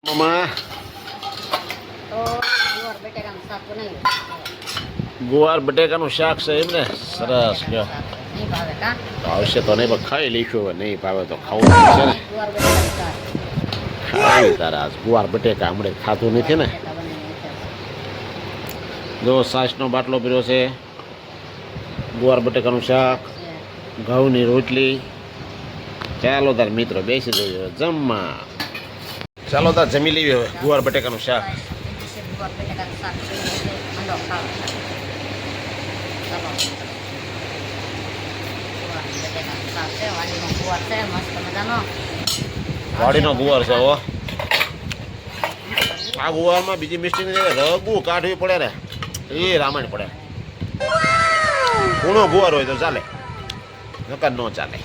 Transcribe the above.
મમ્મા તો ગુવાર બટેકાનું શાક બનાવ્યું. ગુવાર બટેકાનું શાક છે એમ ને? સરસ કયો નહીં ભાવે કા? ભાવશે તો નહીં પણ ખાઈ લઈશું. હવે નહીં ભાવે તો ખાવું પડશે ને. ગુવાર બટેકાનું શાક. ખાવી તારા ગુવાર બટેકા હમણાં ખાતું નથી ને. બટેકા બનાવીને છે. જો છાશનો બાટલો પીર્યો છે, ગુવાર બટેકાનું શાક, ઘઉંની રોટલી. ચાલો તાર મિત્રો બેસી જઈએ જમવા. ચાલો તાર જમી લઈએ હવે ગુવાર બટેકાનું શાક. ગુવાર બટેકાનું શાક માંડો ખાવા. ચાલો. ગુવાર બટેકાનું શાક છે, વાડીનો ગુવાર છે, મસ્ત મજાનો. વાડીનો ગુવાર છે હો. આ ગુવારમાં બીજી મિસ્ટેક રગું કાઢવી પડે ને, એ રામાયણ પડે. કૂણો ગુવાર હોય તો ચાલે, નકર ન ચાલે.